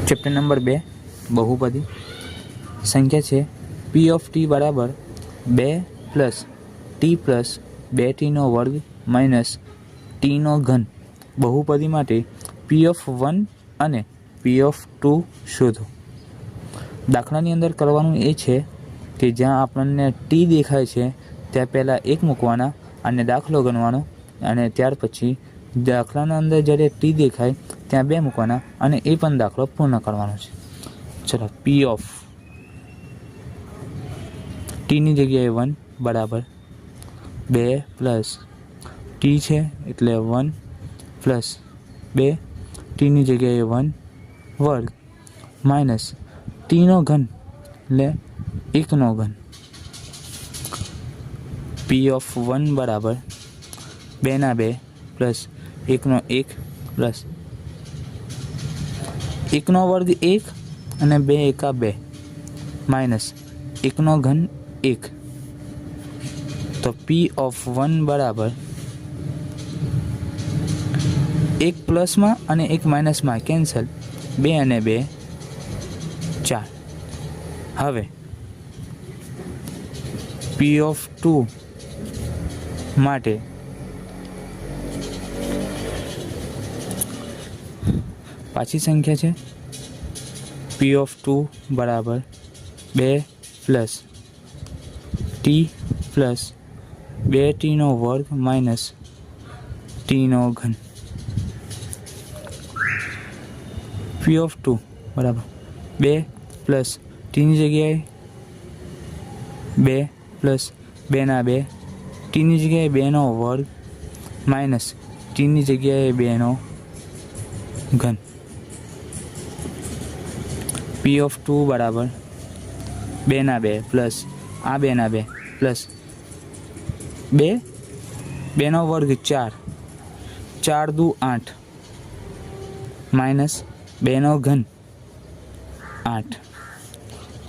Chapter number 2 બહુપદી. સંખ્યા છે પી ઓફ ટી બરાબર 2 plus t plus 2t² minus ટીનો ઘન. બહુપદી માટે પી ઓફ 1 અને પી ઓફ 2 શોધો. દાખલાની અંદર કરવાનું એ છે કે જ્યાં આપણને ટી દેખાય છે ત્યાં પહેલાં 1 મૂકવાના અને દાખલો ગણવાનો, અને ત્યાર પછી દાખલાના અંદર જ્યારે ટી દેખાય ત્યાં 2 મૂકવાના અને એ પણ દાખલો પૂર્ણ કરવાનો છે. ચલો, પી ઓફ ટીની જગ્યાએ 1 બરાબર 2 પ્લસ ટી છે એટલે 1 પ્લસ 2 ટીની જગ્યાએ 1 વર્ગ માઇનસ ટીનો ઘન એટલે 1નો ઘન. પી ઓફ 1 બરાબર 2 પ્લસ 1 પ્લસ 1 વર્ગ 1 અને 2 એકા 2 માઇનસ 1નો ઘન 1. તો પી ઓફ 1 બરાબર 1 પ્લસમાં અને 1 માઇનસમાં કેન્સલ, 2 અને 2 4. હવે પી ઓફ 2 માટે પાછી સંખ્યા છે પી ઓફ 2 બરાબર 2 plus t plus 2t² minus ટીનો ઘન. પી ઓફ 2 બરાબર 2 પ્લસ ટીની જગ્યાએ 2 પ્લસ 2 ટીની જગ્યાએ 2² માઇનસ ટીની જગ્યાએ 2નો ઘન. પી ઓફ 2 બરાબર 2 પ્લસ આ 2 પ્લસ 2 2² 4 4 દુ 8 માઇનસ 2નો ઘન 8.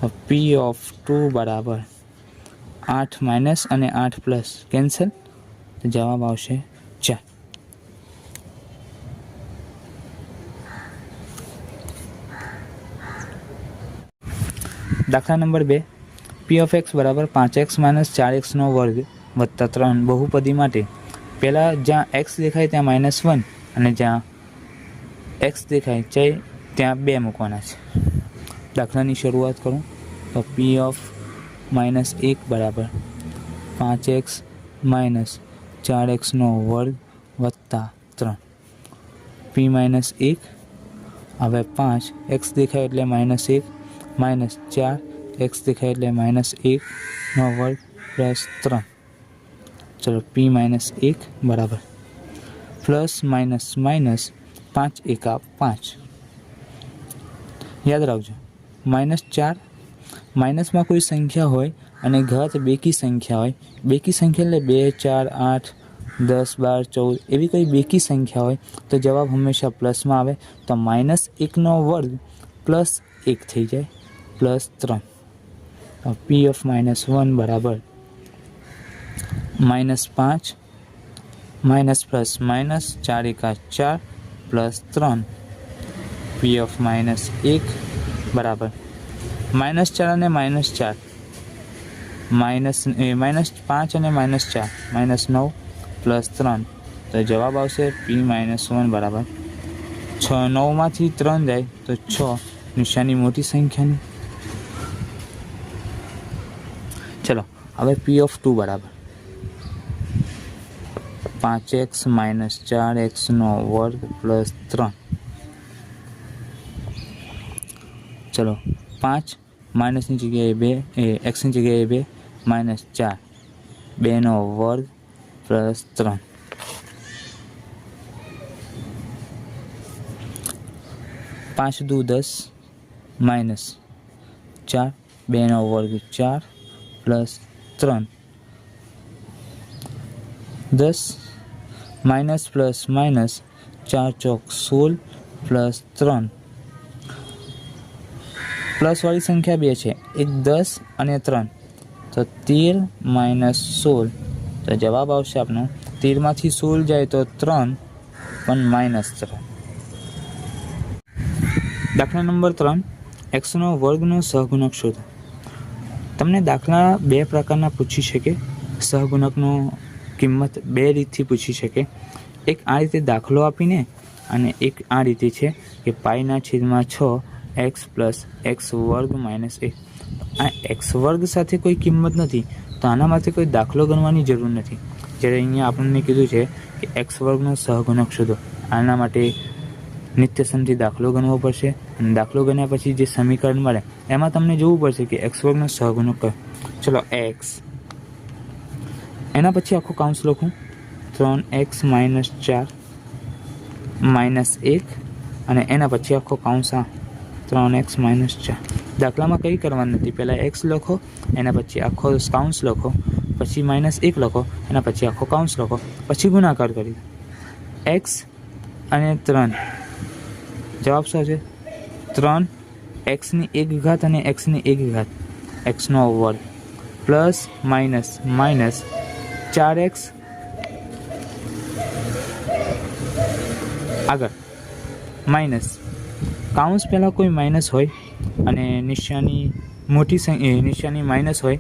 તો પી ઓફ 2 બરાબર 8 માઇનસ અને 8 પ્લસ કેન્સલ, તો જવાબ આવશે 4. દાખલા નંબર 2 પી ઓફ એક્સ બરાબર 5x માઇનસ 4x² વત્તા 3 બહુપદી માટે પહેલાં જ્યાં એક્સ દેખાય ત્યાં -1 અને જ્યાં એક્સ દેખાય છે ત્યાં 2 મૂકવાના છે. દાખલાની શરૂઆત કરું તો પી ઓફ -1 બરાબર 5x માઇનસ 4x² વત્તા 3. પી -1 હવે 5 એક્સ દેખાય એટલે -1 માઇનસ 4 એક્સ દેખાય એટલે -1² પ્લસ 3. ચલો, પી -1 બરાબર પ્લસ માઇનસ માઇનસ 5 એકા 5. યાદ રાખજો, -4 માઇનસમાં કોઈ સંખ્યા હોય અને ઘાત બેકી સંખ્યા હોય, બેકી સંખ્યા એટલે 2 4 8 10 12 14 એવી કોઈ બેકી સંખ્યા હોય તો જવાબ હંમેશા પ્લસમાં આવે. તો -1² પ્લસ 1 થઈ જાય પ્લસ 3. પી ઓફ -1 બરાબર -5 માઇનસ પ્લસ માઇનસ 4 એકા 4 પ્લસ 3. પી ઓફ -1 બરાબર -4 અને -4 -5 અને -4 -9 પ્લસ 3. તો જવાબ આવશે પી -1 બરાબર 6. 9માંથી 3 જાય તો 6, નિશાની મોટી સંખ્યાની. ચલો, હવે પી ઓફ 2 બરાબર 5x માઇનસ 4x² પ્લસ 3. ચલો, 5 માઇનસની જગ્યાએ 2 એક્સની જગ્યાએ 2 માઇનસ 4 2² પ્લસ 3. 5 દુ 10 minus 4 2² 4 plus 3. 10 minus plus minus 4 ચોક 16 પ્લસ 3. પ્લસવાળી સંખ્યા 2 છે, એક 10 અને 3, તો 13 માઇનસ 16. તો જવાબ આવશે આપનો 13માંથી 16 જાય તો 3 પણ -3. દાખલા નંબર 3, એક્સનો વર્ગનો સહગુણક શોધો. તમને દાખલા બે પ્રકારના પૂછી શકે. સહગુણકનો કિંમત બે રીતથી પૂછી શકે. એક આ રીતે દાખલો આપીને અને એક આ રીતે છે કે π/6 x પ્લસ એક્સ વર્ગ માઇનસ 1. આ એક્સ વર્ગ સાથે કોઈ કિંમત નથી તો આના માટે કોઈ દાખલો ગણવાની જરૂર નથી. જ્યારે અહીંયા આપણને કીધું છે કે એક્સ વર્ગનો સહગુણક શોધો, આના માટે નિત્યસમથી દાખલો ગણવો પડશે અને દાખલો ગણ્યા પછી જે સમીકરણ મળે એમાં તમને જોવું પડશે કે એક્સ વર્ગનો સહગુણક કયો. ચલો એક્સ, એના પછી આખું કાઉન્સ લખું 3x - 4 -1 અને એના પછી આખો કાઉન્સ 3x - 4. દાખલામાં કંઈ કરવાનું નથી, પહેલાં એક્સ લખો, એના પછી આખો કાઉન્સ લખો, પછી -1 લખો, એના પછી આખો કાઉન્સ લખો, પછી ગુણાકાર કરી એક્સ અને 3. જવાબ શું છે? 3 એક્સની 1 ઘાત અને એક્સની 1 ઘાત, એક્સનો વર્ગ પ્લસ માઇનસ 4x આગળ માઇનસ કાઉન્સ પહેલાં કોઈ માઇનસ હોય અને નિશાની નિશાની માઇનસ હોય,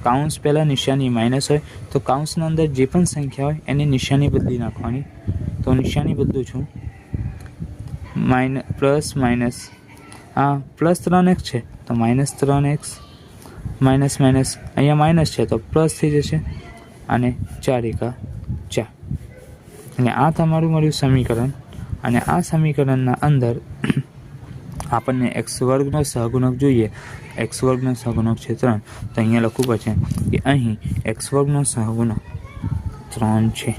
કાઉન્સ પહેલાં નિશાની માઇનસ હોય તો કાઉન્સના અંદર જે પણ સંખ્યા હોય એની નિશાની બદલી નાખવાની. તો નિશાની બદલું છું, પ્લસ માઇનસ પ્લસ 3x છે તો -3x માઇનસ અહીંયા માઇનસ છે તો પ્લસ થઈ જશે અને 4 × 4 અને આ તમારું મળ્યું સમીકરણ. અને આ સમીકરણના અંદર આપણને એક્સ વર્ગનો સહગુણક જોઈએ. એક્સ વર્ગનો સહગુણક છે 3, તો અહીંયા લખવું પડશે કે અહીં એક્સ વર્ગનો સહગુણક 3 છે.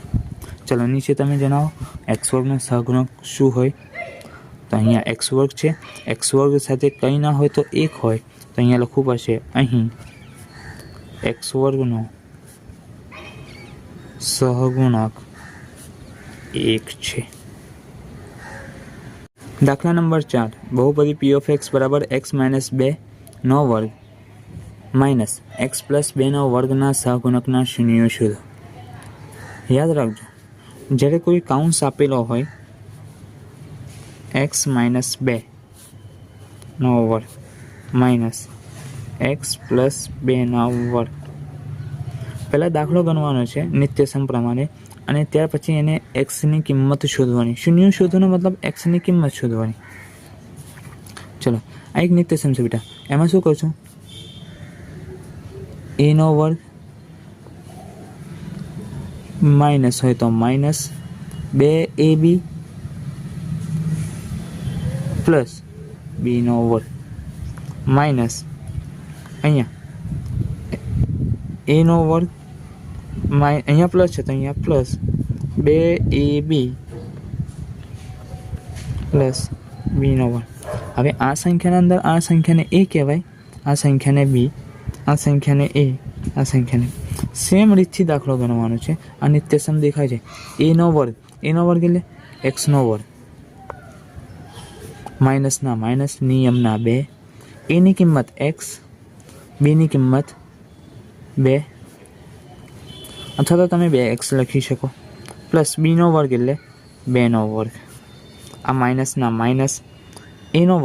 ચલો નીચે તમે જણાવો એક્સ વર્ગનો સહગુણક શું હોય. તો અહીંયા એક્સ વર્ગ છે, એક્સ વર્ગ સાથે કંઈ ના હોય તો 1 હોય, તો અહીંયા લખવું પડશે અહીં એક્સ વર્ગનો સહગુણક 1 છે. દાખલા નંબર 4, બહુપદી p(x) બરાબર x - 2 નો વર્ગ માઇનસ x પ્લસ 2 નો વર્ગના સહગુણકના શૂન્યો શોધો. યાદ રાખજો, જ્યારે કોઈ કાઉન્સ આપેલો હોય x - 2 નો વર્ગ માઇનસ x પ્લસ 2 નો વર્ગ, પહેલાં દાખલો ગણવાનો છે નિત્યસમ પ્રમાણે અને ત્યાર પછી એને એક્સની કિંમત શોધવાની. શૂન્ય શોધવાનો મતલબ એક્સની કિંમત શોધવાની. ચલો આ એક નિત્યસમ છે બેટા, એમાં શું કરશું? a નો વર્ગ માઇનસ હોય તો માઇનસ 2ab પ્લસ b નો વર્ગ માઇનસ અહીંયા a નો વર્ગ અહીંયા પ્લસ છે તો અહીંયા પ્લસ 2ab પ્લસ b નો વર્ગ. હવે આ સંખ્યાના અંદર આ સંખ્યાને a કહેવાય, આ સંખ્યાને b, આ સંખ્યાને a, આ સંખ્યાને સેમ રીતથી દાખલો ગણવાનો છે. આ નિત્યસમ દેખાય છે. a નો વર્ગ એટલે x નો વર્ગ માઇનસના માઇનસ નિયમના 2, a ની કિંમત x, b ની કિંમત 2 અથવા તો તમે 2x લખી શકો, પ્લસ b નો વર્ગ એટલે 2 નો વર્ગ. આ માઇનસના માઇનસ a નો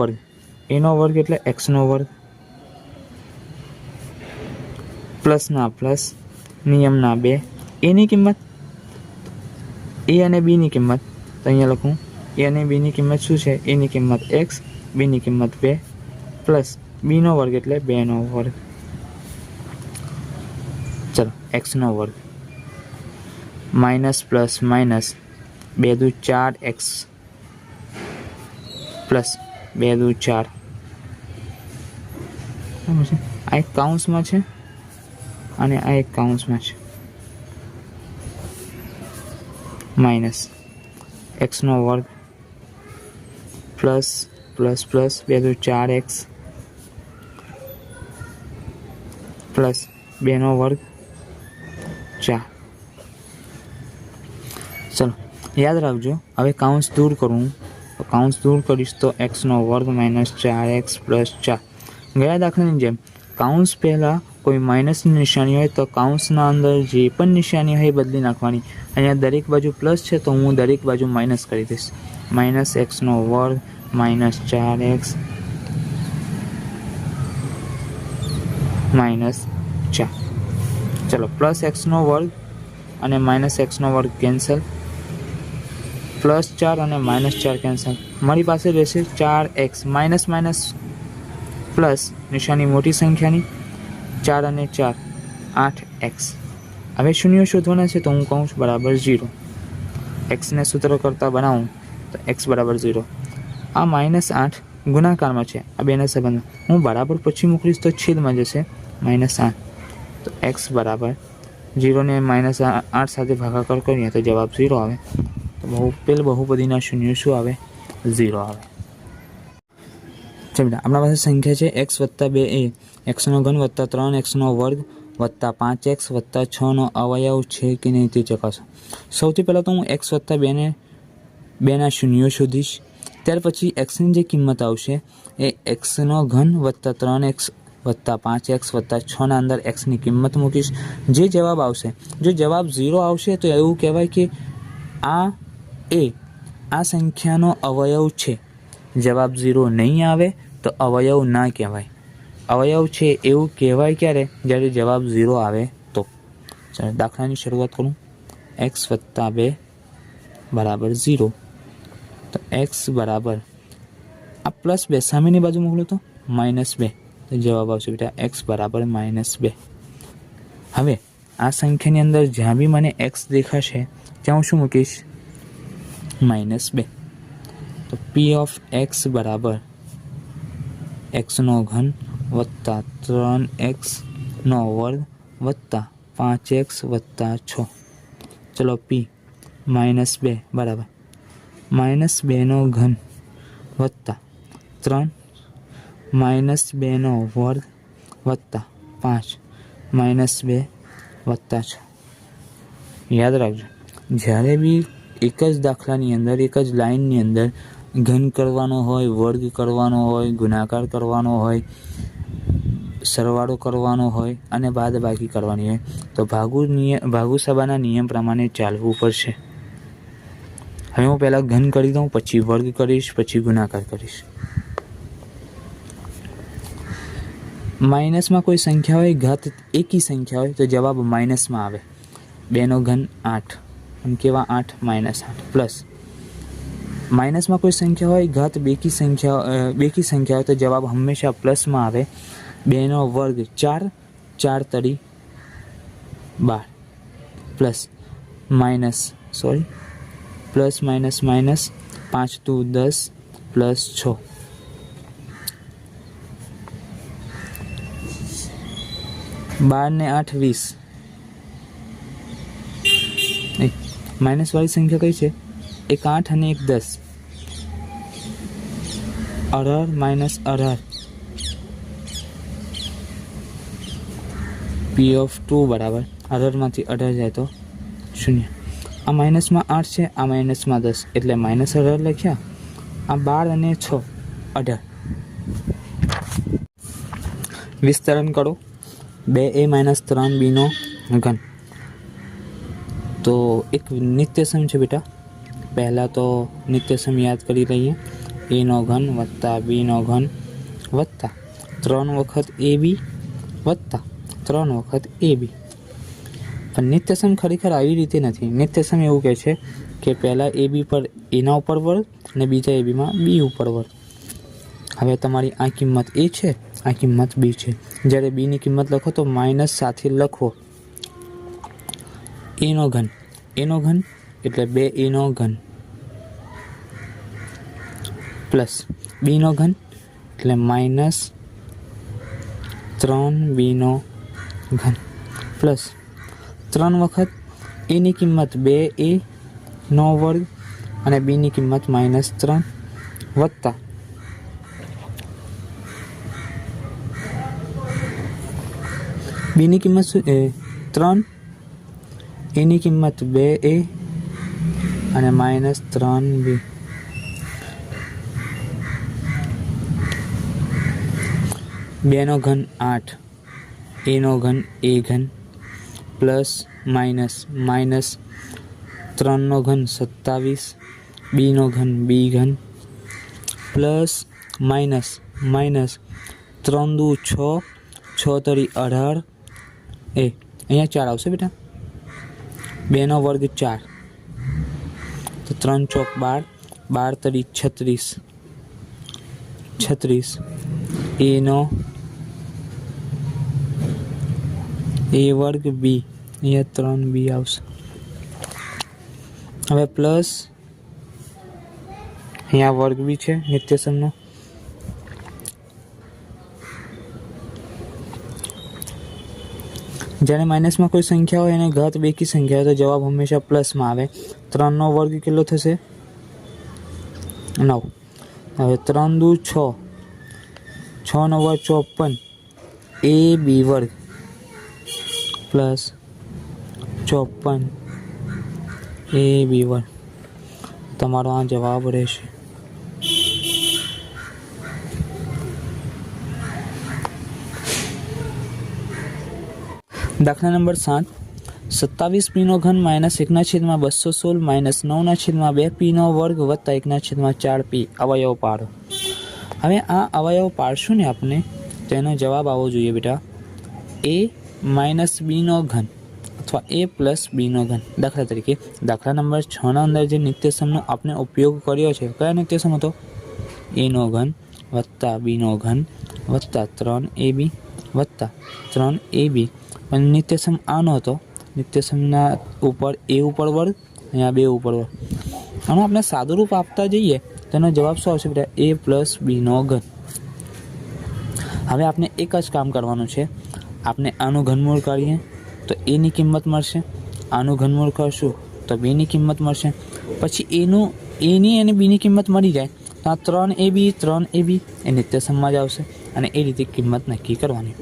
વર્ગ એટલે x નો વર્ગ પ્લસના પ્લસ નિયમના 2, a ની કિંમત a અને b ની કિંમત તો અહીંયા લખું a અને b ની કિંમત શું છે? a ની કિંમત x, b ની કિંમત 2 પ્લસ b નો વર્ગ એટલે 2 નો વર્ગ. ચલો x નો વર્ગ માઇનસ પ્લસ માઇનસ 2 દુ 4x પ્લસ 2 દુ 4. આ એક કાઉન્સમાં છે અને આ એક કાઉન્સમાં છે. માઇનસ x નો વર્ગ પ્લસ પ્લસ પ્લસ 2 દુ 4x પ્લસ 2 નો વર્ગ 4. ચલો યાદ રાખજો, હવે કાઉન્સ દૂર કરું તો કાઉન્સ દૂર કરીશ તો x નો વર્ગ માઇનસ 4x પ્લસ 4. ગયા દાખલાની જેમ કાઉન્સ પહેલાં કોઈ માઇનસની નિશાની હોય તો કાઉન્સના અંદર જે પણ નિશાની હોય એ બદલી નાખવાની. અહીંયા દરેક બાજુ પ્લસ છે તો હું દરેક બાજુ માઇનસ કરી દઈશ. માઇનસ એક્સનો વર્ગ માઇનસ 4x માઇનસ 4. ચલો પ્લસ એક્સનો વર્ગ અને માઇનસ એક્સનો વર્ગ કેન્સલ, +4 અને -4 કેન્સલ. મારી પાસે રહેશે 4x માઇનસ માઇનસ પ્લસ નિશાની મોટી સંખ્યાની 4 અને 4 8x. હવે શૂન્ય શોધવાના છે તો હું કહું છું બરાબર 0. એક્સને સૂત્ર કરતાં બનાવું તો x બરાબર 0. આ -8 ગુણાકારમાં છે, આ બેના સંબંધ હું બરાબર પછી મોકલીશ તો છેદમાં જશે -8. તો x બરાબર 0 ને -8 સાથે ભાગાકાર કરીએ તો જવાબ 0 આવે. તો બહુપદીના શૂન્ય શું આવે? 0 આવે. ચાલો આપણા પાસે સંખ્યા છે x વત્તા 2a x નો ઘન વત્તા 3x નો વર્ગ વત્તા 5x વત્તા 6 નો અવયવ છે કે નહીં તે ચકાસો. સૌથી પહેલાં તો હું x વત્તા 2ના શૂન્યો શોધીશ. ત્યાર પછી xની જે કિંમત આવશે એ x નો ઘન વત્તા 3x વત્તા 5x વત્તા 6ના અંદર xની કિંમત મૂકીશ. જે જવાબ આવશે, જો જવાબ 0 આવશે તો એવું કહેવાય કે આ સંખ્યાનો અવયવ છે. જવાબ 0 નહીં આવે તો અવયવ ના કહેવાય. અવયવ છે એવું કહેવાય ક્યારે? જ્યારે જવાબ 0 આવે તો. ચાલો દાખલાની શરૂઆત કરું. x વત્તા 2 બરાબર 0. તો x બરાબર આ +2 સામેની બાજુ મોકલો તો -2. તો જવાબ આવશે બેટા x બરાબર -2. હવે આ સંખ્યાની અંદર જ્યાં બી મને x દેખાશે ત્યાં હું શું મૂકીશ? -2. તો p ઓફ x બરાબર x નો ઘન વત્તા 3x નો વર્ગ વત્તા 5x વત્તા 6. ચલો p -2 બરાબર -2 નો ઘન વત્તા 3 -2 નો વર્ગ વત્તા 5 -2 વત્તા 6. યાદ રાખજો, જ્યારે બી એક જ દાખલાની અંદર એક જ લાઇનની અંદર ઘન કરવાનો હોય, વર્ગ કરવાનો હોય, ગુણાકાર કરવાનો હોય, સરવાળો કરવાનો હોય અને બાદબાકી કરવાની હોય તો ભાગુસભાના નિયમ પ્રમાણે ચાલવું પડશે. હવે હું પહેલાં ઘન કરી દઉં, પછી વર્ગ કરીશ, પછી ગુણાકાર કરીશ. માઇનસમાં કોઈ સંખ્યા હોય, ઘાત એકી સંખ્યા હોય તો જવાબ માઇનસમાં આવે. 2નો ઘન 8 અને કેવા 8 -8 પ્લસ માઇનસમાં કોઈ સંખ્યા હોય, ઘાત બેકી સંખ્યા હોય તો જવાબ હંમેશા પ્લસમાં આવે. 2નો વર્ગ 4 4 તરી 12 પ્લસ માઇનસ 5 દુ 10 પ્લસ 6 12 ને 8 20. માઇનસ વાળી સંખ્યા કઈ છે? એક 8 અને એક 10. 18 - 18. p ઓફ 2 બરાબર 18માંથી 18 જાય તો 0. આ માઇનસમાં 8 છે, આ માઇનસમાં 10 એટલે -18 લખ્યા. આ 12 અને 6 18. વિસ્તરણ કરો. 2a - 3b નો ઘન. તો એક નિત્યસમ છે બેટા. પહેલાં તો નિત્યસમ યાદ કરી લઈએ. a નો ઘન વત્તા b નો ઘન વત્તા 3 વખત ab વત્તા 3 વખત ab. પણ નિત્યસમ ખરેખર આવી રીતે નથી. નિત્યસમ એવું કહે છે કે પહેલાં ab પર એના ઉપર વર્ગ અને બીજા abમાં b ઉપર વર્ગ. હવે તમારી આ કિંમત a છે, આ કિંમત b છે. જ્યારે bની કિંમત લખો તો માઇનસ સાથે લખો. a નો ઘન એટલે 2a નો ઘન પ્લસ b નો ઘન એટલે -3b નો ઘન પ્લસ 3 વખત a ની કિંમત 2a નો વર્ગ અને b ની કિંમત -3 વત્તા b ની કિંમત શું? 3. a ની કિંમત 2a અને -3b. બે નો ઘન 8, a નો ઘન a ઘન પ્લસ -3 નો ઘન 27 બીનો ઘન બી ઘન પ્લસ માઇનસ માઇનસ 3 દુ 6 6 તરી 18 એ અહીંયા 4 આવશે બેટા 2 નો વર્ગ 4 તો 3 ચોક 12 12 તરી 36 36 એનો એ વર્ગ બી અહીંયા 3 બી આવશે હવે પ્લસ અહીંયા વર્ગ બી છે નિત્યસમનો જ્યારે માઇનસમાં કોઈ સંખ્યા હોય અને ઘાત બેકી સંખ્યા હોય તો જવાબ હંમેશા પ્લસમાં આવે 3 નો વર્ગ કેટલો થશે 9 હવે 3 દુ 6 6 નો વર્ગ 54 એ બી વર્ગ પ્લસ 54 એ બી વર્ગ તમારો આ જવાબ રહેશે દાખલા નંબર 7 27 પીનો ઘન -1/216 -9/2 પીનો વર્ગ વત્તા 1/4 પી અવયવ પાડો હવે આ અવયવ પાડશું ને આપણે તેનો જવાબ આવવો જોઈએ બેટા a માઇનસ બીનો ઘન અથવા a પ્લસ બીનો ઘન દાખલા તરીકે દાખલા નંબર 6 ના અંદર જે નિત્યસમનો આપણે ઉપયોગ કર્યો છે કયા નિત્યસમ હતો a નો ઘન વત્તા b નો ઘન વત્તા 3ab વત્તા 3ab પણ નિત્યસમ આનો હતો નિત્યસમના ઉપર a ઉપર વર્ગ અહીંયા 2 ઉપર વર્ગ આનું આપણે સાદું રૂપ આપતા જઈએ તેનો જવાબ શું આવશે બેટા a પ્લસ બીનો ઘન હવે આપણે એક જ કામ કરવાનું છે આપણે આનું ઘનમૂળ કાઢીએ તો a ની કિંમત મળશે આનું ઘનમૂળ કરશું તો b ની કિંમત મળશે પછી a ની અને b ની કિંમત મળી જાય તો આ 3ab એ નિત્યસમમાં જ આવશે અને એ રીતે કિંમત નક્કી કરવાની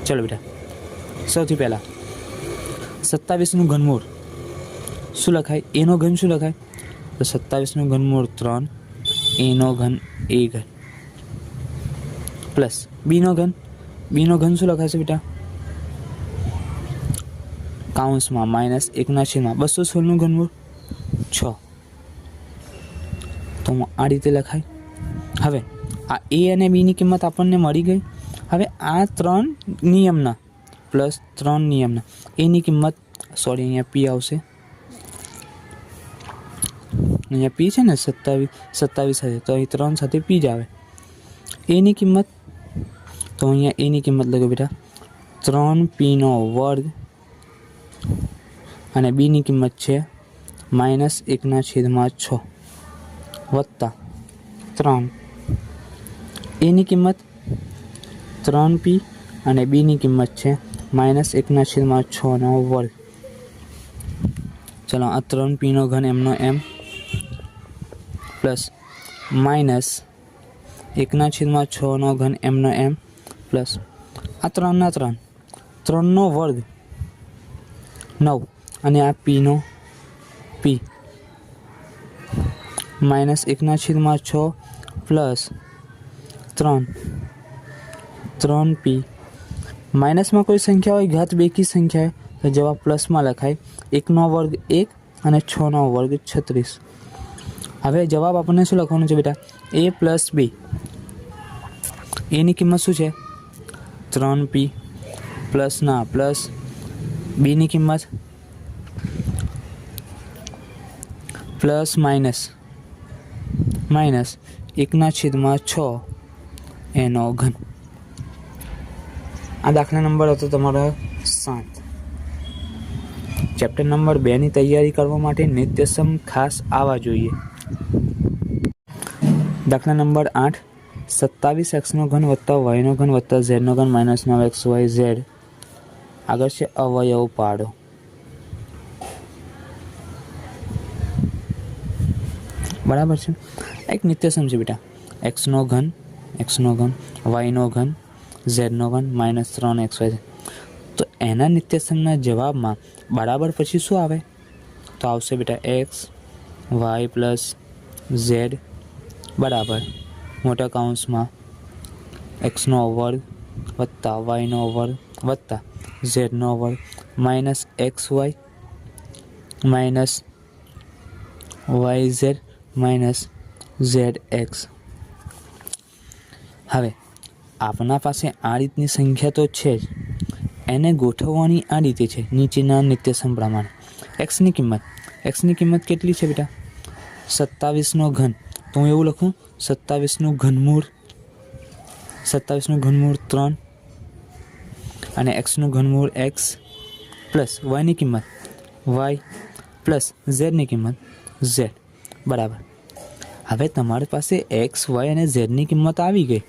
ચલો બેટા સૌથી પહેલાં 27 નું ઘનમૂળ શું લખાય a નો ઘન શું લખાય તો 27 નું ઘનમૂળ 3 a નો ઘન a ઘન પ્લસ b નો ઘન શું લખાશે બેટા કાઉન્સમાં -1/216 નું ઘનમૂળ 6 તો આ રીતે લખાય હવે આ a અને b ની કિંમત આપણને મળી ગઈ હવે આ 3 નિયમના પ્લસ 3 નિયમના a ની કિંમત અહીંયા p આવશે અહીંયા p છે ને 27 સાથે તો અહીં 3 સાથે p જ આવે a ની કિંમત તો અહીંયા a ની કિંમત લખો બેટા 3p નો વર્ગ અને b ની કિંમત છે -1/6 વત્તા 3 a ની કિંમત 3p અને b ની કિંમત છે -1/6 નો વર્ગ ચલો આ 3p નો ઘન એમનો એમ પ્લસ -1/6 નો ઘન એમનો એમ પ્લસ આ 3 ના 3 નો વર્ગ 9 અને આ p નો p -1/6 પ્લસ 3p માઇનસમાં કોઈ સંખ્યા હોય ઘાત બેકી સંખ્યા તો જવાબ પ્લસમાં લખાય 1 નો વર્ગ 1 અને 6 નો વર્ગ 36 હવે જવાબ આપણને શું લખવાનું છે બેટા a પ્લસ b a ની કિંમત શું છે 3p પ્લસ b ની કિંમત પ્લસ માઇનસ 1/6 એનો ઘન આ દાખલા નંબર હતો તમારો 7 ચેપ્ટર નંબર 2 ની તૈયારી કરવા માટે નિત્યસમ ખાસ આવવા જોઈએ દાખલા નંબર 8 27x નો ઘન વત્તા y નો ઘન વત્તા z નો ઘન -9xyz આગળ છે અવયવ પાડો બરાબર છે એક નિત્યસમ છે બેટા x નો ઘન y નો ઘન z નો ઘન -3xyz તો એના નિત્યસમના જવાબમાં બરાબર પછી શું આવે તો આવશે બેટા x y પ્લસ z બરાબર મોટા કાઉન્સમાં x નો વર્ગ વત્તા y નો વર્ગ વત્તા z નો વર્ગ -xy yz minus Z x. હવે આપણા પાસે આ રીતની સંખ્યા તો છે જ, એને ગોઠવવાની આ રીતે છે નીચેના નિત્યસમ પ્રમાણે. એક્સની કિંમત કેટલી છે બેટા? 27નો ઘન. તો હું એવું લખું 27નું ઘનમૂળ 3 અને એક્સનું ઘનમૂળ એક્સ પ્લસ વાયની કિંમત વાય પ્લસ ઝેડની કિંમત ઝેડ બરાબર. હવે તમારી પાસે એક્સ વાય અને ઝેડની કિંમત આવી ગઈ,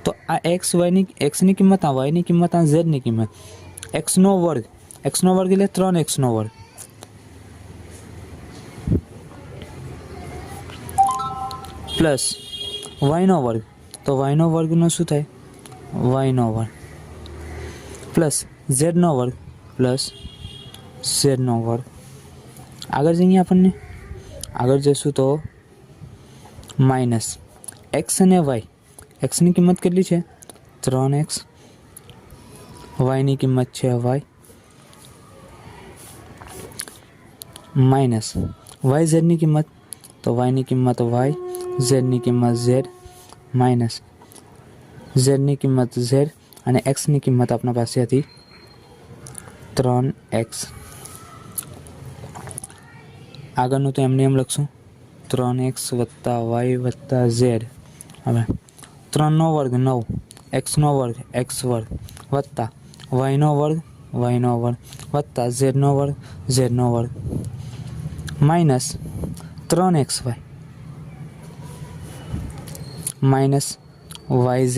તો આ એક્સની કિંમત, આ વાયની કિંમત, આ ઝેડની કિંમત, એક્સનો વર્ગ એટલે 3x નો વર્ગ પ્લસ વાયનો વર્ગ, તો વાયનો વર્ગનો શું થાય? વાયનો વર્ગ પ્લસ ઝેડનો વર્ગ પ્લસ ઝેડનો વર્ગ. આગળ જઈએ આગળ જઈશું તો માઇનસ એક્સ અને વાય. એક્સની કિંમત કેટલી છે? 3x. વાયની કિંમત છે વાય માઇનસ વાય ઝેડની કિંમત, તો વાયની કિંમત વાય, ઝેડની કિંમત ઝેડ માઇનસ ઝેડની કિંમત ઝેડ અને એક્સની કિંમત આપણા પાસે હતી 3x. આગળનું તો એમને એમ લખશું 3x વત્તા વાય વત્તા ઝેડ. હવે 3નો વર્ગ 9, એક્સનો વર્ગ એક્સ વર્ગ વત્તા વાયનો વર્ગ વત્તા ઝેડનો વર્ગ minus 3xy minus yz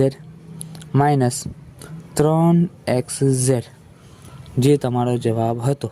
minus 3xz, જે તમારો જવાબ હતો.